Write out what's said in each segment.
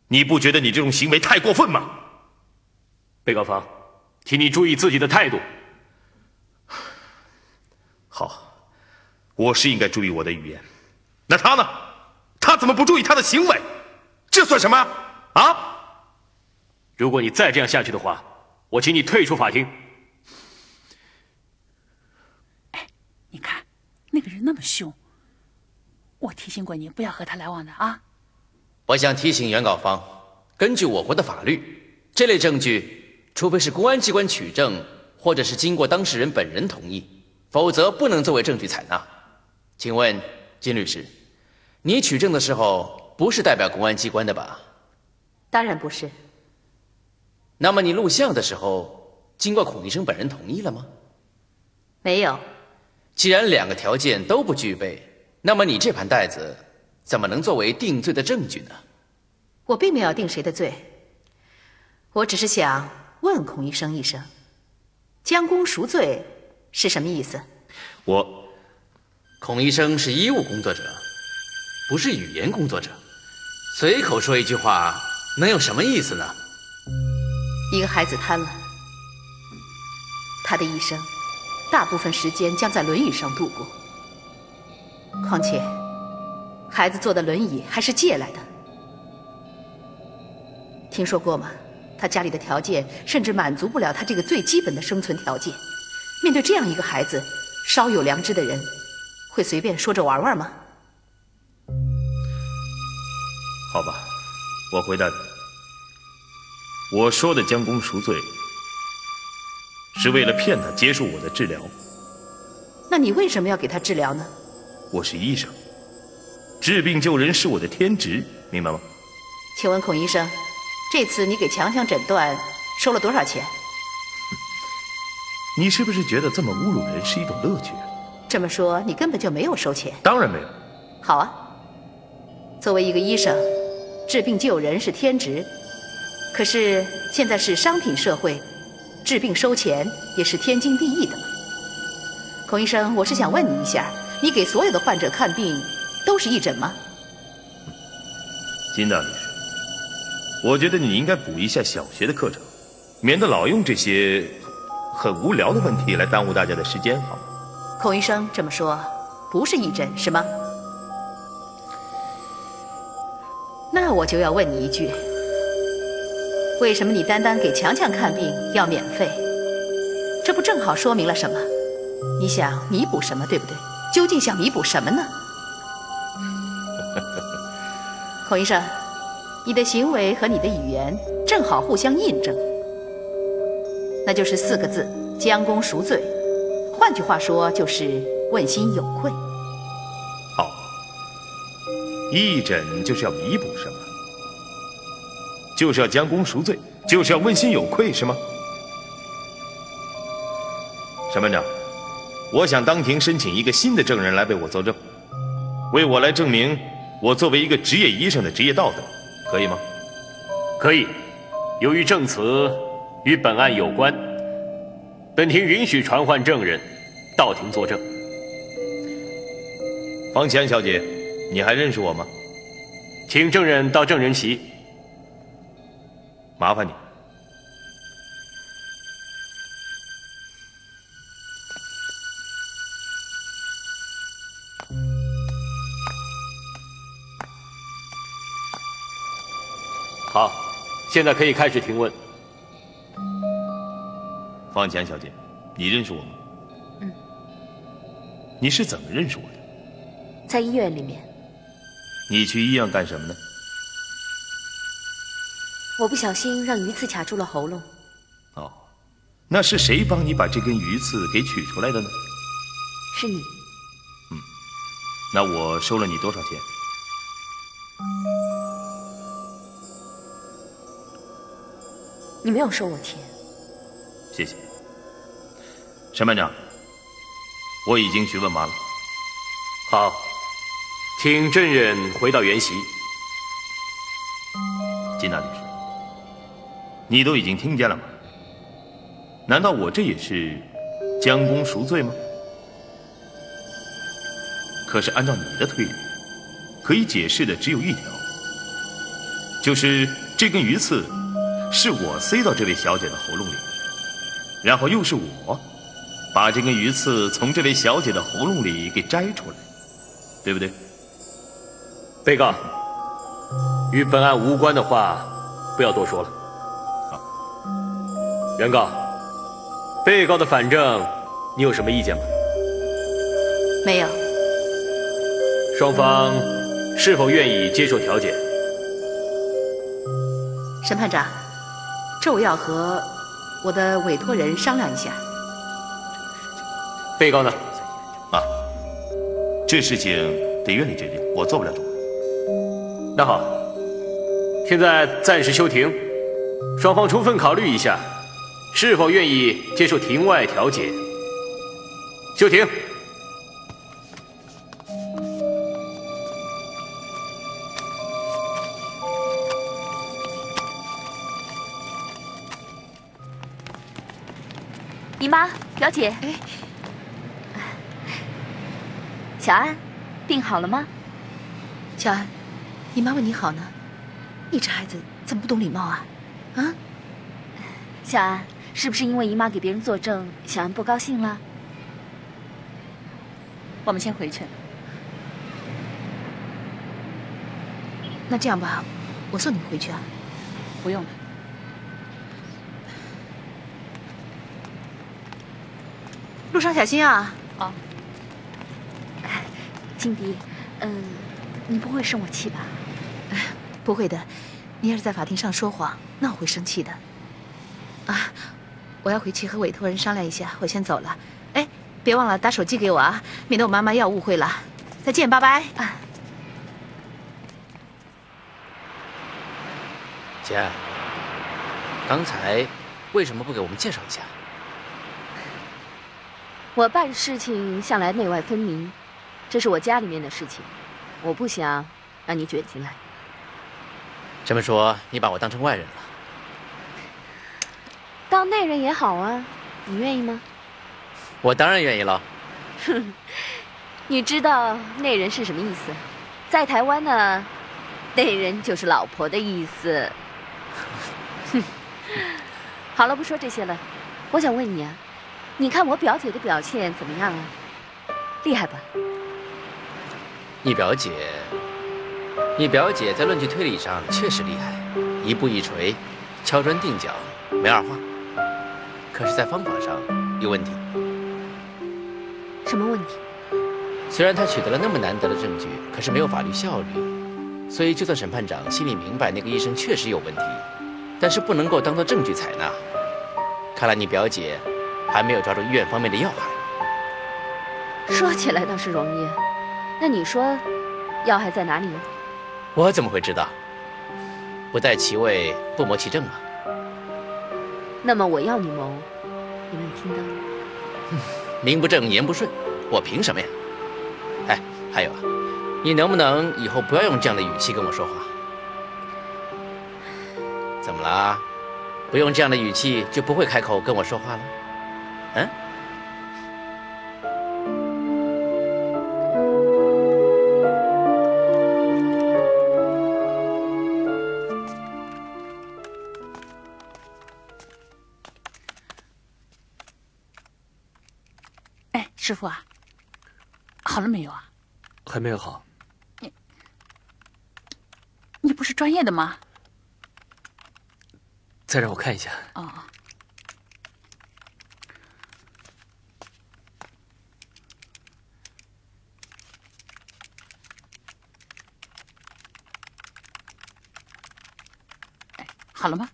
你不觉得你这种行为太过分吗？被告方，请你注意自己的态度。好，我是应该注意我的语言。那他呢？他怎么不注意他的行为？这算什么啊？如果你再这样下去的话，我请你退出法庭。哎，你看那个人那么凶，我提醒过你不要和他来往的啊。我想提醒原告方，根据我国的法律，这类证据，除非是公安机关取证，或者是经过当事人本人同意，否则不能作为证据采纳。请问金律师，你取证的时候不是代表公安机关的吧？当然不是。那么你录像的时候，经过孔医生本人同意了吗？没有。既然两个条件都不具备，那么你这盘带子怎么能作为定罪的证据呢？我并没有定谁的罪，我只是想问孔医生一声，将功赎罪是什么意思？孔医生是医务工作者，不是语言工作者，随口说一句话能有什么意思呢？一个孩子瘫了，他的一生大部分时间将在轮椅上度过，况且孩子坐的轮椅还是借来的。听说过吗？他家里的条件甚至满足不了他这个最基本的生存条件。面对这样一个孩子，稍有良知的人会随便说着玩玩吗？好吧，我回答你。我说的将功赎罪，是为了骗他接受我的治疗。那你为什么要给他治疗呢？我是医生，治病救人是我的天职，明白吗？请问孔医生，这次你给强强诊断收了多少钱？你是不是觉得这么侮辱人是一种乐趣？这么说，你根本就没有收钱。当然没有。好啊，作为一个医生，治病救人是天职。可是现在是商品社会，治病收钱也是天经地义的嘛。孔医生，我是想问你一下，你给所有的患者看病都是义诊吗？金大律师，我觉得你应该补一下小学的课程，免得老用这些很无聊的问题来耽误大家的时间，好吗？孔医生这么说，不是义诊是吗？那我就要问你一句，为什么你单单给强强看病要免费？这不正好说明了什么？你想弥补什么，对不对？究竟想弥补什么呢？孔医生，你的行为和你的语言正好互相印证，那就是4个字：将功赎罪。换句话说，就是问心有愧。好，义诊就是要弥补什么？就是要将功赎罪，就是要问心有愧，是吗？审判长，我想当庭申请一个新的证人来为我作证，为我来证明我作为一个职业医生的职业道德，可以吗？可以。由于证词与本案有关，本庭允许传唤证人到庭作证。方琦安小姐，你还认识我吗？请证人到证人席。麻烦你。好，现在可以开始庭问。方琦安小姐，你认识我吗？嗯。你是怎么认识我的？在医院里面。你去医院干什么呢？我不小心让鱼刺卡住了喉咙。哦，那是谁帮你把这根鱼刺给取出来的呢？是你。那我收了你多少钱？你没有收我钱。谢谢。审判长，我已经询问完了。好，请证人回到原席。金大律师，你都已经听见了吗？难道我这也是将功赎罪吗？可是按照你的推理，可以解释的只有一条，就是这根鱼刺是我塞到这位小姐的喉咙里，然后又是我把这根鱼刺从这位小姐的喉咙里给摘出来，对不对？被告，与本案无关的话，不要多说了。好。原告，被告的反证，你有什么意见吗？没有。双方是否愿意接受调解？审判长，这我要和我的委托人商量一下。被告呢？啊，这事情得院里决定，我做不了主。那好，现在暂时休庭，双方充分考虑一下，是否愿意接受庭外调解。休庭。姨妈、表姐，小安，病好了吗？小安，姨妈问你好呢。你这孩子怎么不懂礼貌啊？啊？小安，是不是因为姨妈给别人作证，小安不高兴了？我们先回去。那这样吧，我送你回去啊。不用了。路上小心啊！好。金迪，你不会生我气吧？不会的，你要是在法庭上说谎，那我会生气的。啊，我要回去和委托人商量一下，我先走了。哎，别忘了打手机给我啊，免得我妈妈又要误会了。再见，拜拜。姐，刚才为什么不给我们介绍一下？我办事情向来内外分明，这是我家里面的事情，我不想让你卷进来。这么说，你把我当成外人了？当内人也好啊，你愿意吗？我当然愿意了。哼，你知道内人是什么意思？在台湾呢，内人就是老婆的意思。哼，好了，不说这些了。我想问你啊，你看我表姐的表现怎么样啊？厉害吧？你表姐在论据推理上确实厉害，一步一锤，敲砖定脚，没二话。可是，在方法上有问题。什么问题？虽然他取得了那么难得的证据，可是没有法律效率，所以就算审判长心里明白那个医生确实有问题，但是不能够当作证据采纳。看来你表姐还没有抓住医院方面的要害。说起来倒是容易，那你说，要害在哪里呢？我怎么会知道？不在其位，不谋其政嘛。那么我要你谋，有没有听到？名不正言不顺，我凭什么呀？哎，还有啊，你能不能以后不要用这样的语气跟我说话？怎么啦？不用这样的语气就不会开口跟我说话了？嗯？哎，师傅啊，好了没有啊？还没有好。你不是专业的吗？再让我看一下。哦。哎，好了吗？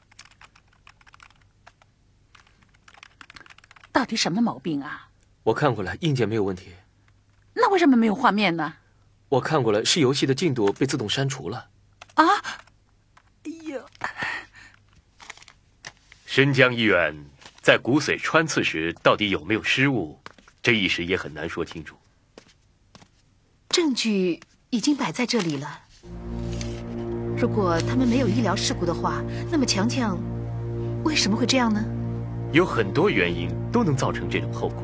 到底什么毛病啊？我看过了，硬件没有问题。那为什么没有画面呢？我看过了，是游戏的进度被自动删除了。啊！哎呀！申江医院在骨髓穿刺时到底有没有失误，这一时也很难说清楚。证据已经摆在这里了。如果他们没有医疗事故的话，那么强强为什么会这样呢？有很多原因都能造成这种后果。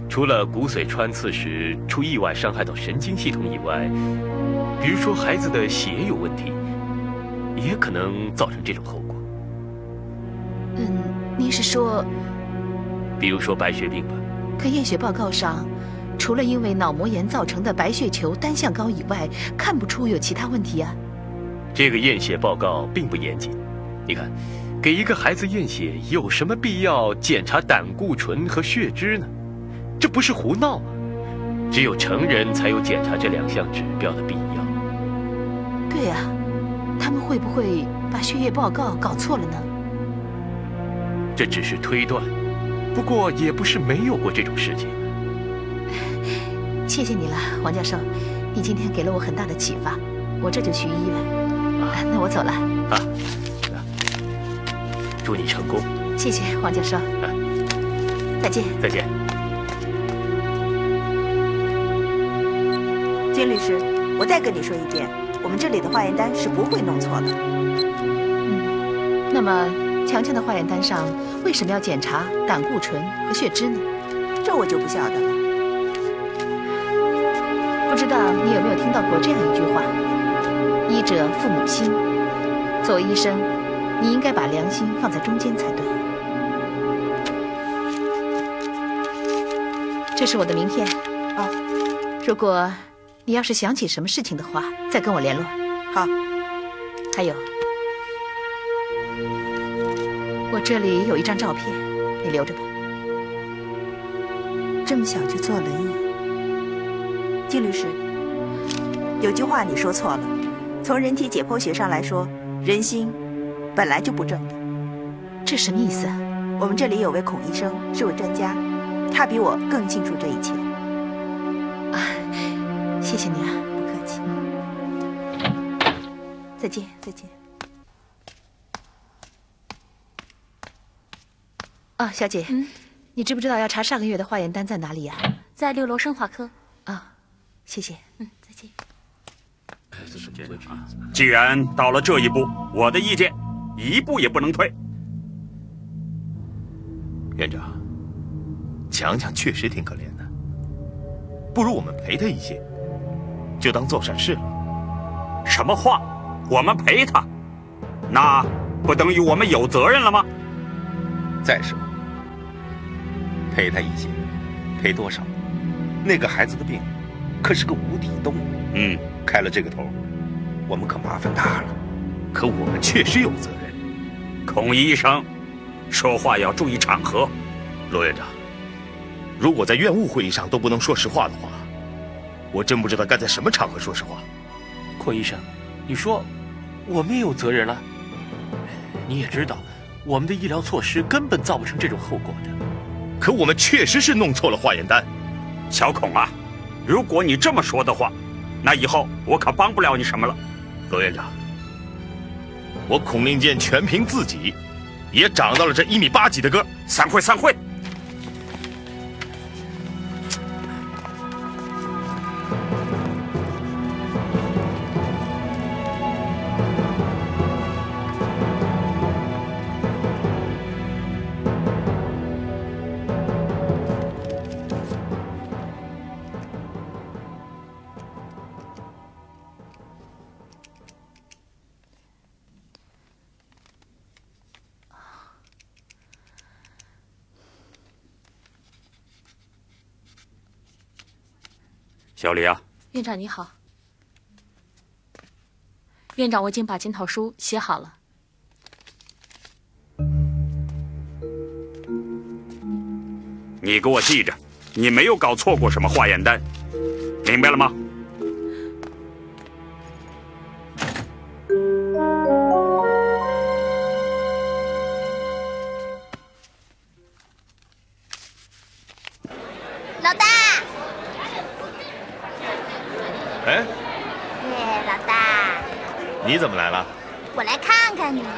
除了骨髓穿刺时出意外伤害到神经系统以外，比如说孩子的血有问题，也可能造成这种后果。您是说，比如说白血病吧？可验血报告上，除了因为脑膜炎造成的白血球单向高以外，看不出有其他问题啊。这个验血报告并不严谨。你看，给一个孩子验血有什么必要检查胆固醇和血脂呢？这不是胡闹吗？只有成人才有检查这2项指标的必要。对呀，他们会不会把血液报告搞错了呢？这只是推断，不过也不是没有过这种事情。谢谢你了，黄教授，你今天给了我很大的启发，我这就去医院。那我走了。啊，祝你成功。谢谢黄教授。再见。再见。金律师，我再跟你说一遍，我们这里的化验单是不会弄错的。那么强强的化验单上为什么要检查胆固醇和血脂呢？这我就不晓得了。不知道你有没有听到过这样一句话：医者父母心。作为医生，你应该把良心放在中间才对。这是我的名片。如果你要是想起什么事情的话，再跟我联络。好。还有，我这里有一张照片，你留着吧。这么小就坐轮椅，金律师，有句话你说错了。从人体解剖学上来说，人心本来就不正的。这什么意思啊？我们这里有位孔医生，是位专家，他比我更清楚这一切。谢谢你啊，不客气。再见，再见。小姐，你知不知道要查上个月的化验单在哪里呀？在6楼生化科。谢谢。再见。既然到了这一步，我的意见一步也不能退。院长，强强确实挺可怜的，不如我们陪他一些，就当做善事了。什么话？我们陪他，那不等于我们有责任了吗？再说，陪他一些，陪多少？那个孩子的病可是个无底洞。开了这个头，我们可麻烦大了。可我们确实有责任。孔医生，说话要注意场合。罗院长，如果在院务会议上都不能说实话的话，我真不知道该在什么场合说实话。孔医生，你说我们也有责任了？你也知道，我们的医疗措施根本造不成这种后果的。可我们确实是弄错了化验单。小孔啊，如果你这么说的话，那以后我可帮不了你什么了。罗院长，我孔令健全凭自己，也长到了这1米8几的个。散会，散会。小李啊，院长你好。院长，我已经把检讨书写好了。你给我记着，你没有搞错过什么化验单，明白了吗？老大。哎，老大，你怎么来了？我来看看你嘛。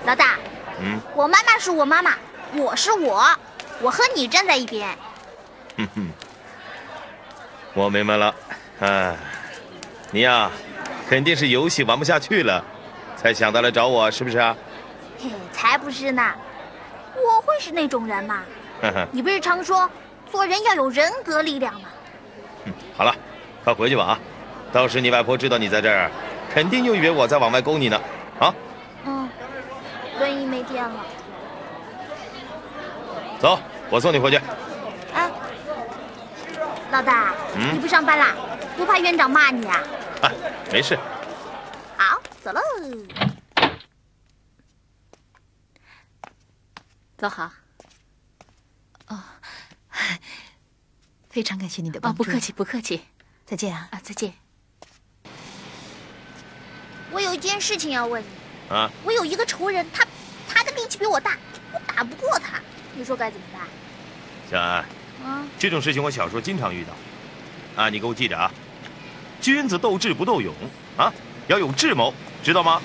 老大，我妈妈是我妈妈，我是我，我和你站在一边。我明白了。你呀，肯定是游戏玩不下去了，才想到来找我，是不是啊？嘿，才不是呢，我会是那种人吗？你不是常说做人要有人格力量吗？好了，快回去吧啊！到时你外婆知道你在这儿，肯定又以为我在往外勾你呢，啊？轮椅没电了。走，我送你回去。哎，老大，你不上班啦？不怕院长骂你啊？啊，没事。好，走喽。走好。哦，非常感谢你的帮助。不客气，不客气。再见啊！再见。我有一件事情要问你。啊？我有一个仇人，他的力气比我大，我打不过他，你说该怎么办？小安，这种事情我小时候经常遇到。啊，你给我记着啊，君子斗智不斗勇啊，要有智谋，知道吗？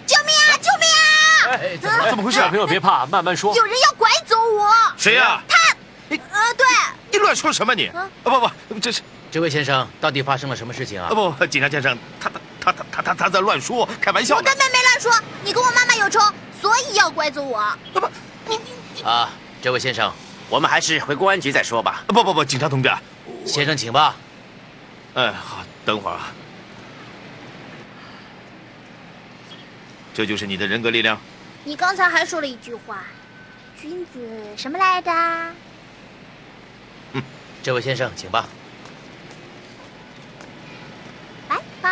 救命啊！救命啊！哎，怎么回事？小朋友别怕，慢慢说。有人要拐走我。谁呀？他。对。你乱说什么你？不，这是。这位先生，到底发生了什么事情啊？不，警察先生，他在乱说，开玩笑。我根本没乱说，你跟我妈妈有仇，所以要拐走我。你这位先生，我们还是回公安局再说吧。不，警察同志，先生请吧。哎，好，等会儿啊。这就是你的人格力量。你刚才还说了一句话，君子什么来着？这位先生，请吧。拜拜。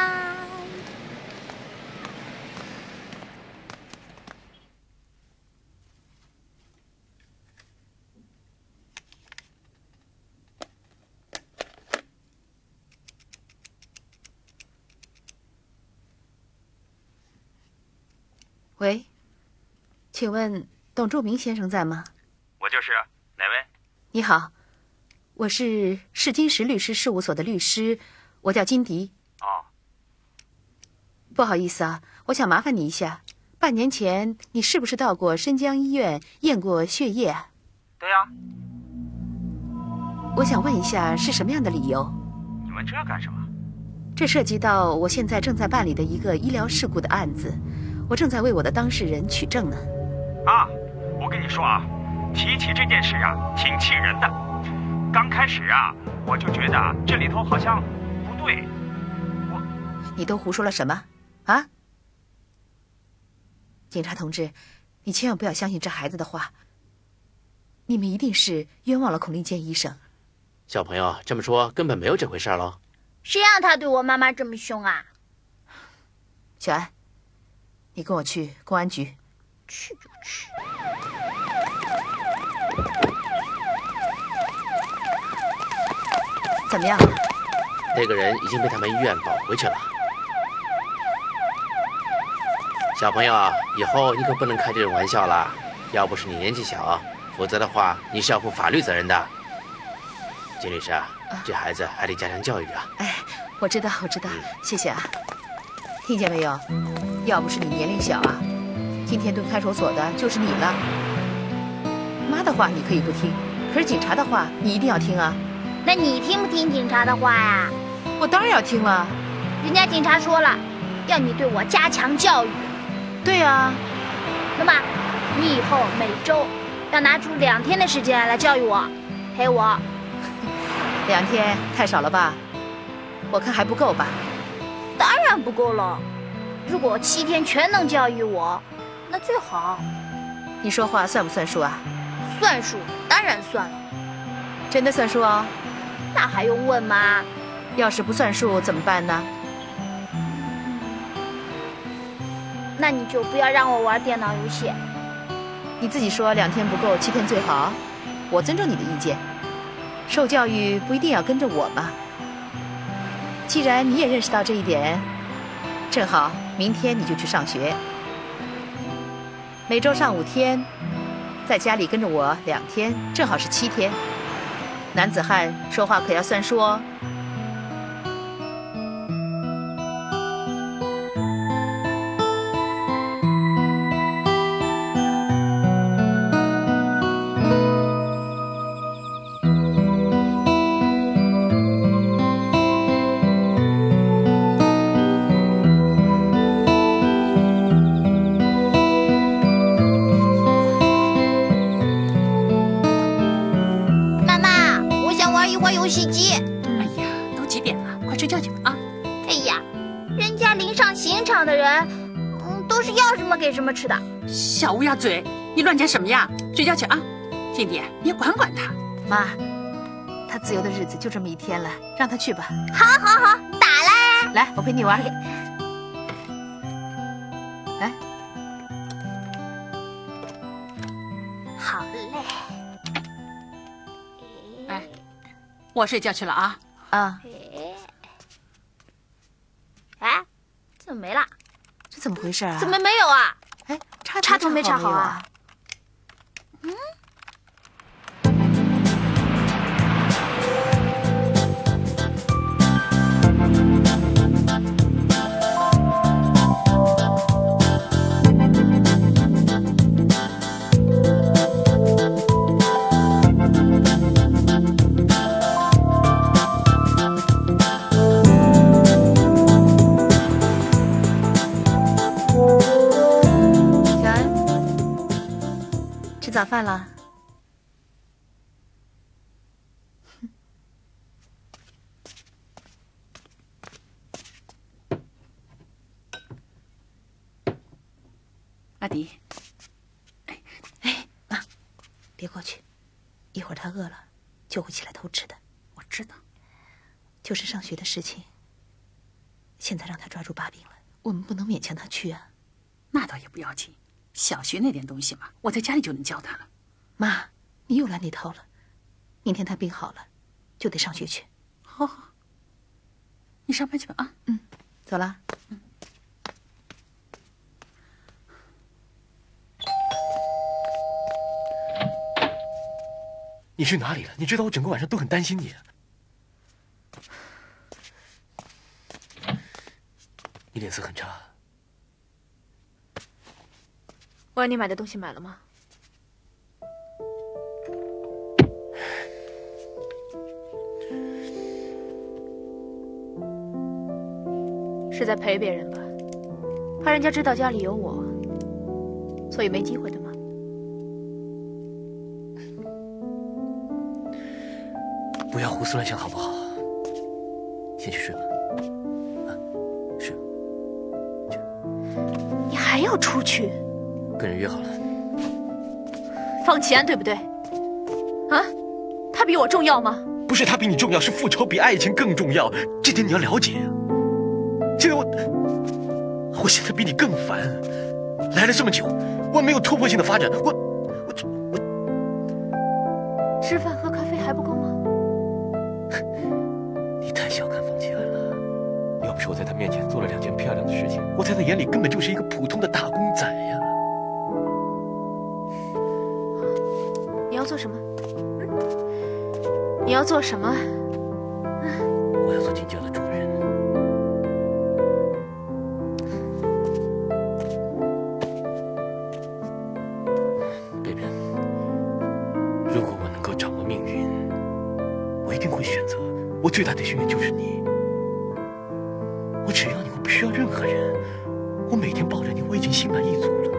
喂，请问董仲明先生在吗？我就是，哪位？你好，我是试金石律师事务所的律师，我叫金迪。哦。不好意思啊，我想麻烦你一下，半年前你是不是到过申江医院验过血液啊？对呀。我想问一下，是什么样的理由？你问这干什么？这涉及到我现在正在办理的一个医疗事故的案子。我正在为我的当事人取证呢。啊，我跟你说啊，提起这件事啊，挺气人的。刚开始啊，我就觉得这里头好像不对。你都胡说了什么？啊？警察同志，你千万不要相信这孩子的话。你们一定是冤枉了孔令坚医生。小朋友这么说，根本没有这回事喽。谁让他对我妈妈这么凶啊？小安。你跟我去公安局。去就去。怎么样？那个人已经被他们医院保回去了。小朋友啊，以后你可不能开这种玩笑了。要不是你年纪小，否则的话你是要负法律责任的。金律师啊，这孩子还得加强教育啊。哎，我知道，谢谢啊。听见没有？要不是你年龄小啊，今天蹲看守所的就是你了。妈的话你可以不听，可是警察的话你一定要听啊。那你听不听警察的话呀？我当然要听了。人家警察说了，要你对我加强教育。对啊。那么，你以后每周要拿出2天的时间来教育我，陪我。2天太少了吧？我看还不够吧。当然不够了。如果7天全能教育我，那最好。你说话算不算数啊？算数，当然算了。真的算数哦？那还用问吗？要是不算数怎么办呢？那你就不要让我玩电脑游戏。你自己说2天不够，7天最好。我尊重你的意见。受教育不一定要跟着我嘛。既然你也认识到这一点，正好明天你就去上学，每周上5天，在家里跟着我2天，正好是7天。男子汉说话可要算数哦。游戏机。哎呀，都几点了？快睡觉去吧啊！哎呀，人都是要什么给什么吃的。小乌鸦嘴，你乱讲什么呀？睡觉去啊，静迪，你管管他。妈，他自由的日子就这么一天了，让他去吧。好，好，好，打来！来，我陪你玩。来，好嘞。哎，我睡觉去了啊。啊。哎，怎么没了？这怎么回事啊？怎么没有啊？哎，插头没插好啊？嗯。吃早饭了。阿迪，哎，妈，别过去，一会儿他饿了就会起来偷吃的。我知道，就是上学的事情，现在让他抓住把柄了，我们不能勉强他去啊。那倒也不要紧。小学那点东西嘛，我在家里就能教他了。妈，你又来那套了。明天他病好了，就得上学去。好，好，你上班去吧啊。嗯，走了。嗯。你去哪里了？你知道我整个晚上都很担心你。你脸色很差。我让你买的东西买了吗？是在陪别人吧？怕人家知道家里有我，所以没机会的吗？不要胡思乱想，好不好？先去睡吧。啊，是。你还要出去？跟人约好了。方启安，对不对？啊，他比我重要吗？不是他比你重要，是复仇比爱情更重要，这点你要了解。现在我现在比你更烦，来了这么久，我没有突破性的发展，我吃饭喝咖啡还不够吗？你太小看方启安了，要不是我在他面前做了2件漂亮的事情，我在他眼里根本就是一个普通的打工仔呀。你要做什么？你要做什么？我要做金家的主人。贝贝，如果我能够掌握命运，我一定会选择我最大的心愿就是你。我只要你，我不需要任何人。我每天抱着你，我已经心满意足了。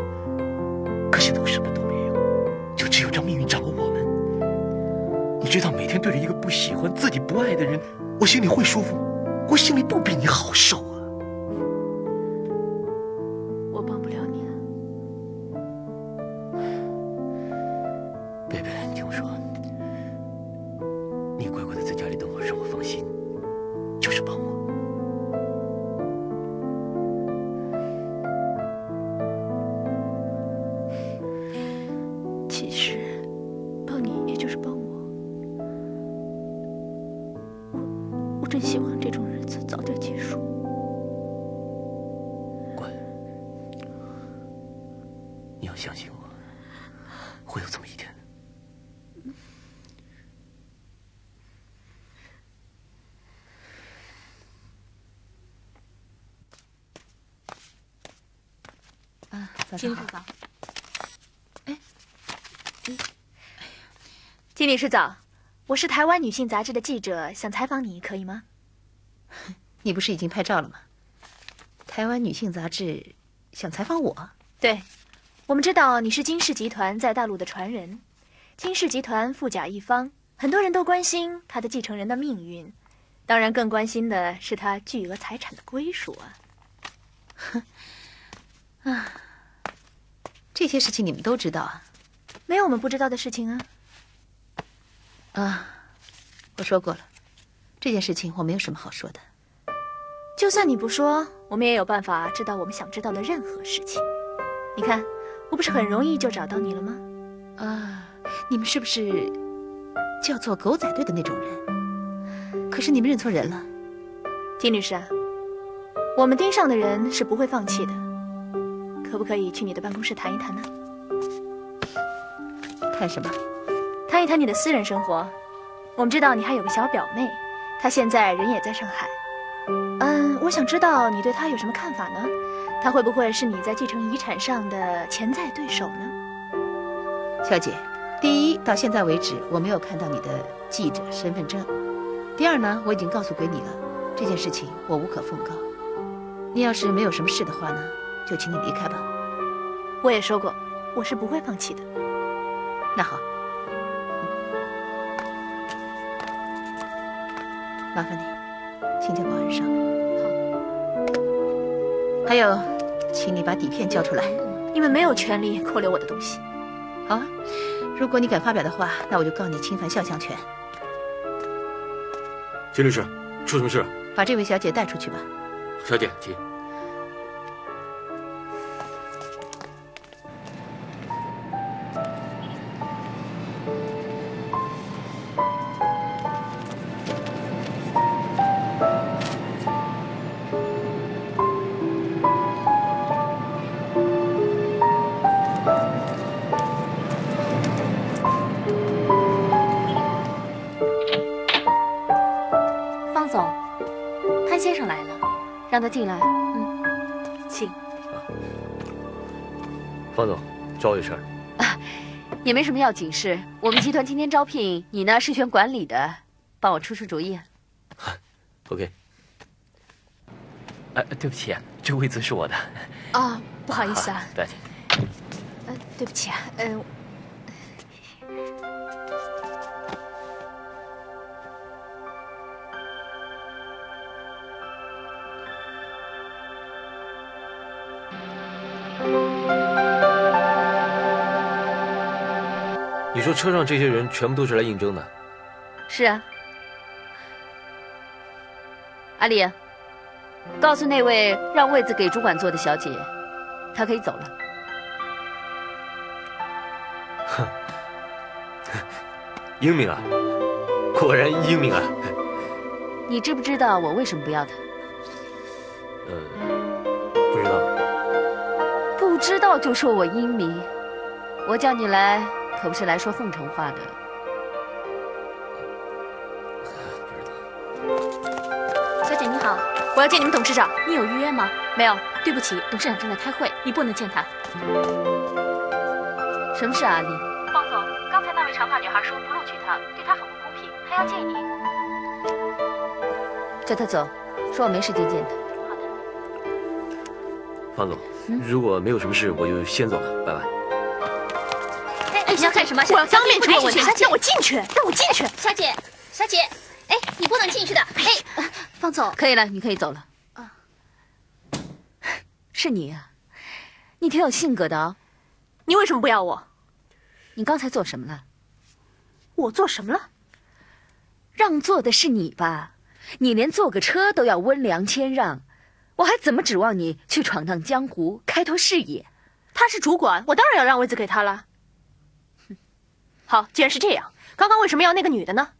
可现在我什么都没有，就只有让命运掌握我们。你知道，每天对着一个不喜欢、自己不爱的人，我心里会舒服，我心里不比你好受啊。我帮不了你了。贝贝，你听我说，你乖乖的在家里等我，让我放心，就是帮我。其实，帮你也就是帮我。我真希望这种日子早点结束。乖，你要相信我，会有这么一天。啊，早金上好。律师早。哎，金律师早，我是台湾女性杂志的记者，想采访你，可以吗？你不是已经拍照了吗？台湾女性杂志想采访我？对，我们知道你是金氏集团在大陆的传人。金氏集团富甲一方，很多人都关心他的继承人的命运，当然更关心的是他巨额财产的归属啊。啊，这些事情你们都知道啊？没有我们不知道的事情啊。啊，我说过了，这件事情我没有什么好说的。就算你不说，我们也有办法知道我们想知道的任何事情。你看，我不是很容易就找到你了吗？啊，你们是不是叫做狗仔队的那种人？可是你们认错人了。金律师啊，我们盯上的人是不会放弃的。可不可以去你的办公室谈一谈呢？谈什么？谈一谈你的私人生活。我们知道你还有个小表妹，她现在人也在上海。我想知道你对她有什么看法呢？她会不会是你在继承遗产上的潜在对手呢？小姐，第一，到现在为止我没有看到你的记者身份证。第二呢，我已经告诉归你了，这件事情我无可奉告。你要是没有什么事的话呢，就请你离开吧。我也说过，我是不会放弃的。那好，麻烦你，请叫保安上来。好。还有，请你把底片交出来。你们没有权利扣留我的东西。好啊，如果你敢发表的话，那我就告你侵犯肖像权。金律师，出什么事了？把这位小姐带出去吧。小姐，请。让他进来。请。方总，找我有事儿。也没什么要紧事。我们集团今天招聘，你呢是选管理的，帮我出出主意。OK。对不起啊，这位子是我的。啊，不好意思啊。不要紧。对不起啊，你说车上这些人全部都是来应征的？是啊。阿丽，告诉那位让位子给主管坐的小姐，她可以走了。哼，英明啊，果然英明啊。你知不知道我为什么不要她？不知道。不知道就说我英明，我叫你来可不是来说奉承话的。小姐你好，我要见你们董事长。你有预约吗？没有。对不起，董事长正在开会，你不能见他。什么事啊，阿丽？方总，刚才那位长发女孩说不录取她，对她很不公平，她要见你。叫她走，说我没时间见她。好的。方总，如果没有什么事，我就先走了，拜拜。哎，你要干什么？我要当面质问问他，让我进去，让我进去。小姐，小姐，哎，你不能进去的。哎，方总，可以了，你可以走了。啊，是你啊，你挺有性格的哦。你为什么不要我？你刚才做什么了？我做什么了？让座的是你吧？你连坐个车都要温良谦让，我还怎么指望你去闯荡江湖、开拓视野？他是主管，我当然要让位子给他了。好，既然是这样，刚刚为什么要那个女的呢？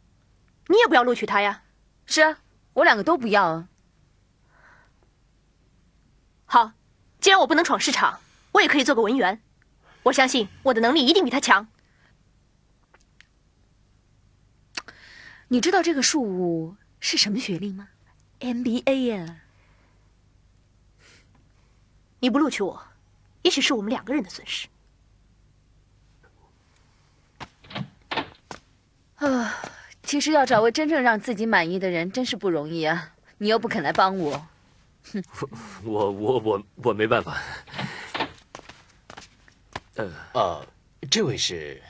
你也不要录取她呀。是啊，我两个都不要啊。好，既然我不能闯市场，我也可以做个文员。我相信我的能力一定比她强。你知道这个树是什么学历吗 ？MBA 呀。你不录取我，也许是我们两个人的损失。其实要找位真正让自己满意的人真是不容易啊！你又不肯来帮我，哼！我没办法。这位是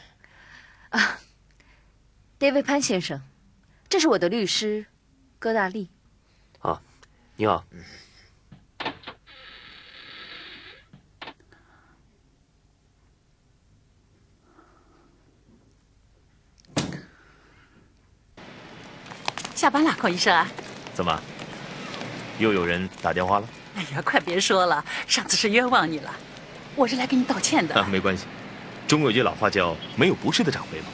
David 潘先生，这是我的律师戈大力。啊，你好。下班了，孔医生啊。怎么？又有人打电话了？哎呀，快别说了，上次是冤枉你了，我是来给你道歉的。没关系，中国有句老话叫“没有不是的长辈”嘛。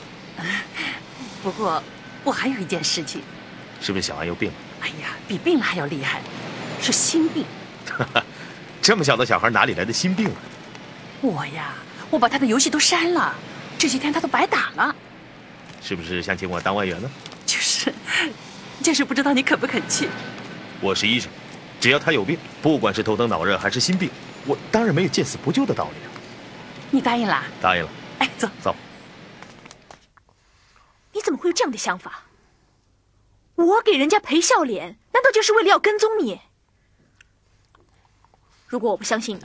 不过我还有一件事情。是不是小安又病了？哎呀，比病了还要厉害，是心病。这么小的小孩哪里来的心病啊？我把他的游戏都删了，这些天他都白打了。是不是想请我当外援呢？就是不知道你肯不肯去。我是医生，只要他有病，不管是头疼脑热还是心病，我当然没有见死不救的道理啊。你答应了？答应了。哎，走走。你怎么会有这样的想法？我给人家赔笑脸，难道就是为了要跟踪你？如果我不相信你，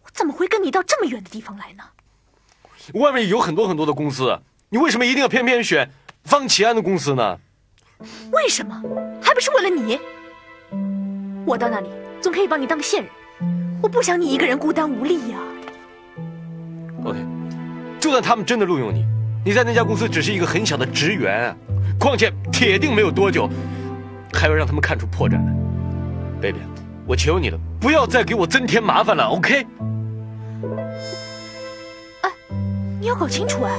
我怎么会跟你到这么远的地方来呢？外面有很多的公司，你为什么一定要偏偏选方启安的公司呢？为什么？还不是为了你？我到那里总可以帮你当个线人，我不想你一个人孤单无力呀。OK， 就算他们真的录用你，你在那家公司只是一个很小的职员，况且铁定没有多久，还要让他们看出破绽来。baby， 我求你了，不要再给我增添麻烦了 ，OK？ 你要搞清楚哎，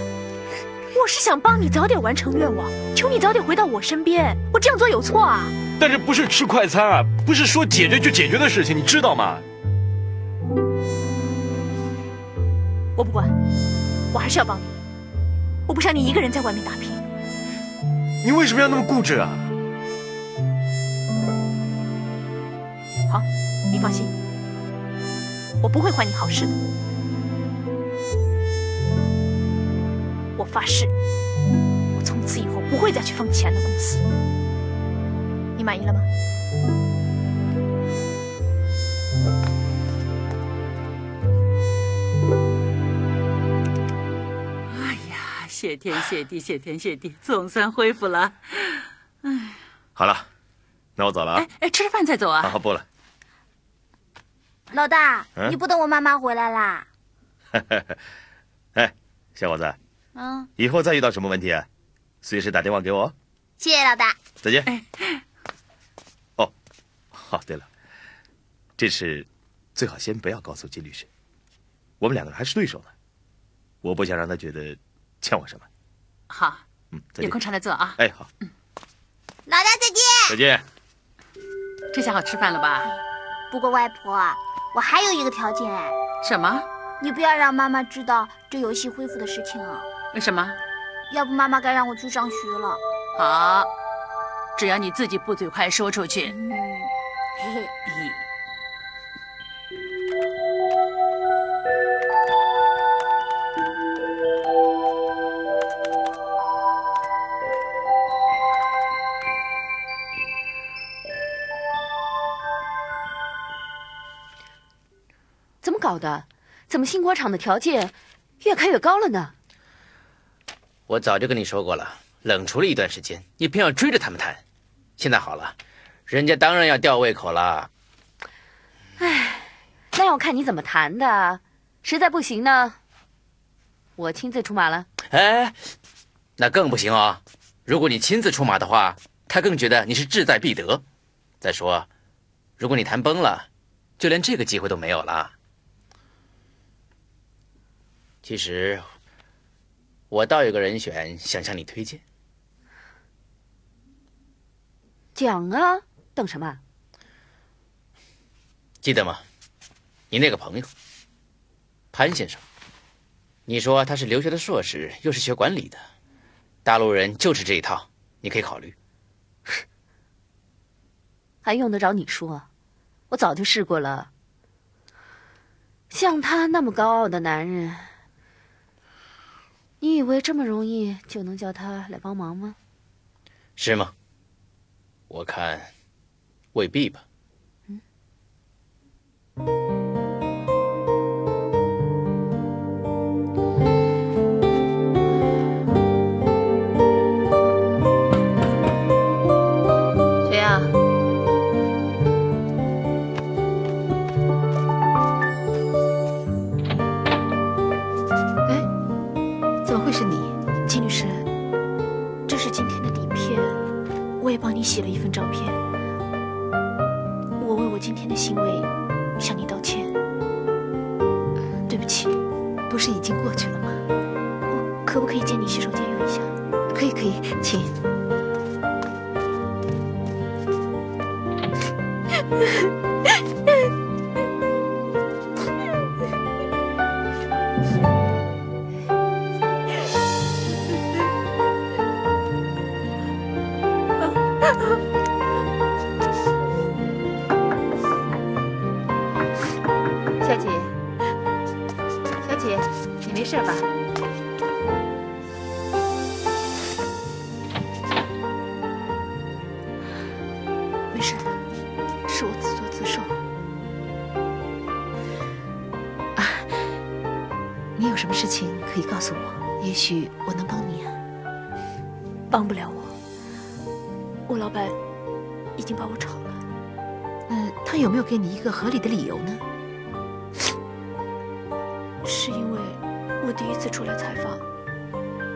我是想帮你早点完成愿望，求你早点回到我身边。我这样做有错啊？但是不是吃快餐啊，不是说解决就解决的事情，你知道吗？我不管，我还是要帮你。我不想你一个人在外面打拼。你为什么要那么固执啊？好，你放心，我不会还你好事的。我发誓，我从此以后不会再去方启安的公司。你满意了吗？哎呀，谢天谢地，谢天谢地，总算恢复了。哎，好了，那我走了啊。哎，吃饭再走啊。好，不了。老大，你不等我妈妈回来啦？哎，小伙子。以后再遇到什么问题啊，随时打电话给我。谢谢老大，再见。哦，对了，这事最好先不要告诉金律师，我们两个人还是对手呢，我不想让他觉得欠我什么。好，再见。有空常来坐啊。哎，好。老大再见。再见。这下好吃饭了吧？不过外婆，我还有一个条件哎。什么？你不要让妈妈知道这游戏恢复的事情啊。为什么？要不妈妈该让我去上学了。好，只要你自己不嘴快说出去。嘿嘿。怎么搞的？怎么星火厂的条件越开越高了呢？我早就跟你说过了，冷处理一段时间，你偏要追着他们谈。现在好了，人家当然要吊胃口了。唉，那要看你怎么谈的，实在不行呢，我亲自出马了。哎，那更不行哦。如果你亲自出马的话，他更觉得你是志在必得。再说，如果你谈崩了，就连这个机会都没有了。其实，我倒有个人选想向你推荐。讲啊，等什么？记得吗？你那个朋友，潘先生，你说他是留学的硕士，又是学管理的，大陆人就是这一套，你可以考虑。还用得着你说？我早就试过了。像他那么高傲的男人，你以为这么容易就能叫他来帮忙吗？是吗？我看未必吧。谁呀？哎，怎么会是你，金律师？这是今天的底片。洗了一份照片。我为我今天的行为向你道歉，对不起。不是已经过去了吗？我可不可以借你洗手间用一下？可以，可以，请。小姐，小姐，你没事吧？没事，是我自作自受。啊，你有什么事情可以告诉我？也许我能帮你啊。帮不了我，我老板已经把我炒了。他有没有给你一个合理的理由呢？是因为我第一次出来采访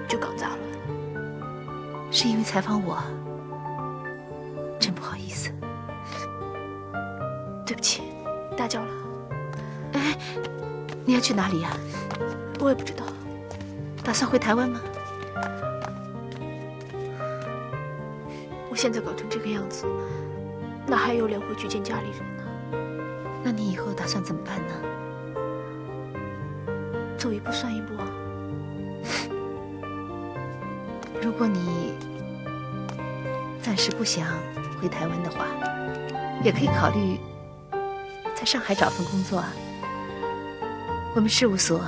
就搞砸了。是因为采访我？真不好意思。对不起，打搅了。哎，你要去哪里呀？我也不知道。打算回台湾吗？我现在搞成这个样子，哪还有脸回去见家里人呢？那你以后打算怎么办呢？走一步算一步啊。如果你暂时不想回台湾的话，也可以考虑在上海找份工作啊。我们事务所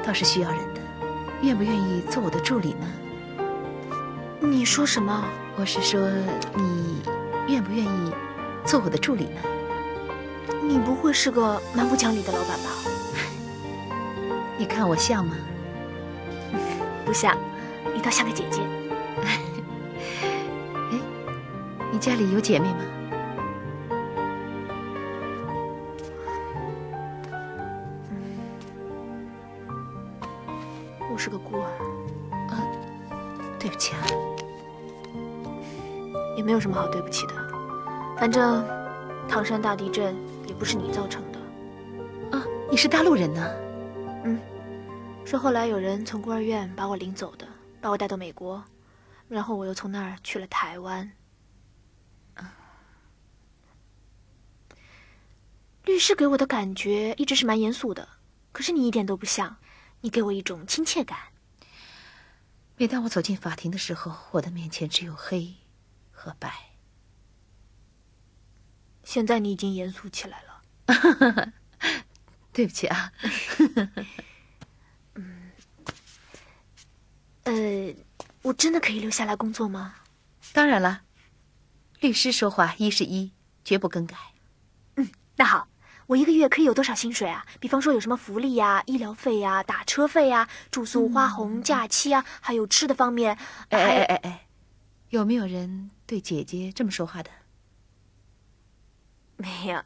倒是需要人的，愿不愿意做我的助理呢？你说什么？我是说，你愿不愿意做我的助理呢？你不会是个蛮不讲理的老板吧？你看我像吗？不像，你倒像个姐姐。哎，你家里有姐妹吗？我是个孤儿。对不起啊。也没有什么好对不起的，反正唐山大地震也不是你造成的。啊，你是大陆人呢？是后来有人从孤儿院把我领走的，把我带到美国，然后我又从那儿去了台湾。律师给我的感觉一直是蛮严肃的，可是你一点都不像，你给我一种亲切感。每当我走进法庭的时候，我的面前只有黑和白。现在你已经严肃起来了。对不起啊。我真的可以留下来工作吗？当然了，律师说话一是一，绝不更改。那好，我一个月可以有多少薪水啊？比方说有什么福利呀、医疗费呀、打车费呀、住宿、花红、假期啊，还有吃的方面。哎，有没有人对姐姐这么说话的？没有，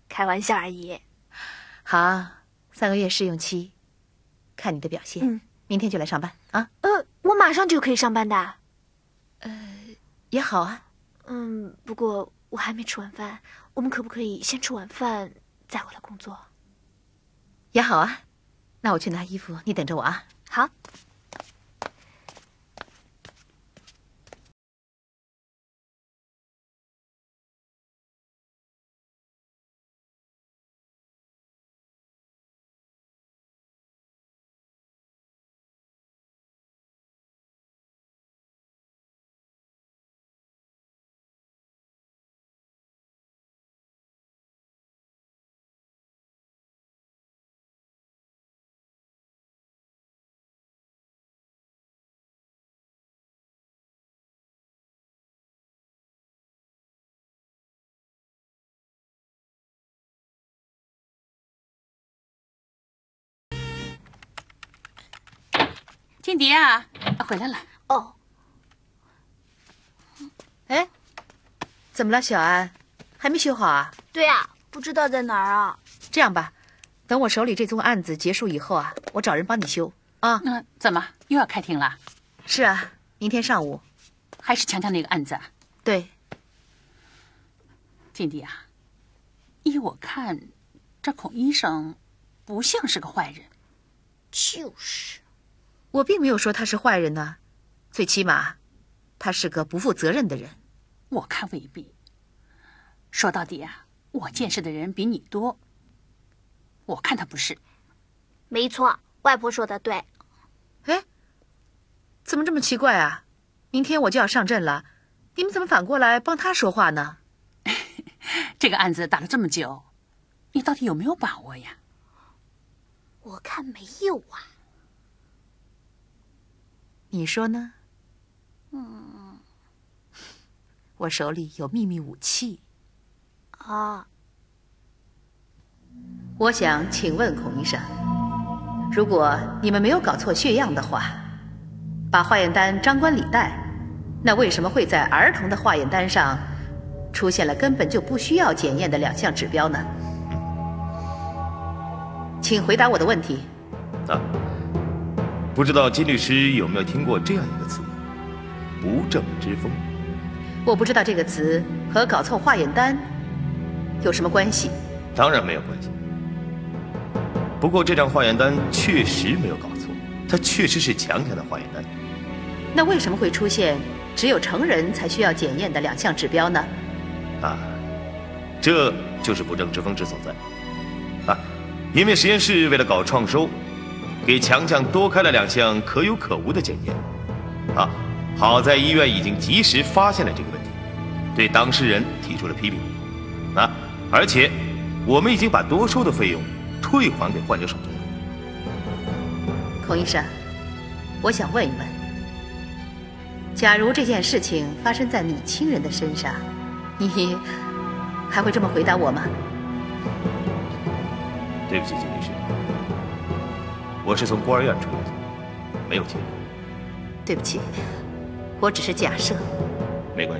开玩笑而已。好，3个月试用期，看你的表现。明天就来上班啊。我马上就可以上班的。也好啊。不过我还没吃晚饭，我们可不可以先吃晚饭再回来工作？也好啊。那我去拿衣服，你等着我啊。好。金蝶啊，回来了。哦。哎，怎么了，小安？还没修好啊？对啊，不知道在哪儿啊。这样吧，等我手里这宗案子结束以后啊，我找人帮你修啊。怎么又要开庭了？是啊，明天上午。还是强强那个案子啊？对。金迪啊，依我看，这孔医生不像是个坏人。就是，我并没有说他是坏人呢，最起码，他是个不负责任的人。我看未必。说到底啊，我见识的人比你多。我看他不是。没错，外婆说的对。哎，怎么这么奇怪啊？明天我就要上阵了，你们怎么反过来帮他说话呢？这个案子打了这么久，你到底有没有把握呀？我看没有啊。你说呢？我手里有秘密武器。啊。我想请问孔医生，如果你们没有搞错血样的话，把化验单张冠李戴，那为什么会在儿童的化验单上出现了根本就不需要检验的2项指标呢？请回答我的问题。不知道金律师有没有听过这样一个词“不正之风”？我不知道这个词和搞错化验单有什么关系。当然没有关系。不过这张化验单确实没有搞错，它确实是强强的化验单。那为什么会出现只有成人才需要检验的2项指标呢？这就是不正之风之所在。因为实验室为了搞创收，给强强多开了2项可有可无的检验。好在医院已经及时发现了这个问题，对当事人提出了批评。而且我们已经把多收的费用退还给患者手中了。孔医生，我想问一问，假如这件事情发生在你亲人的身上，你还会这么回答我吗？对不起，金律师，我是从孤儿院出来的，没有亲人。对不起，我只是假设。没关系。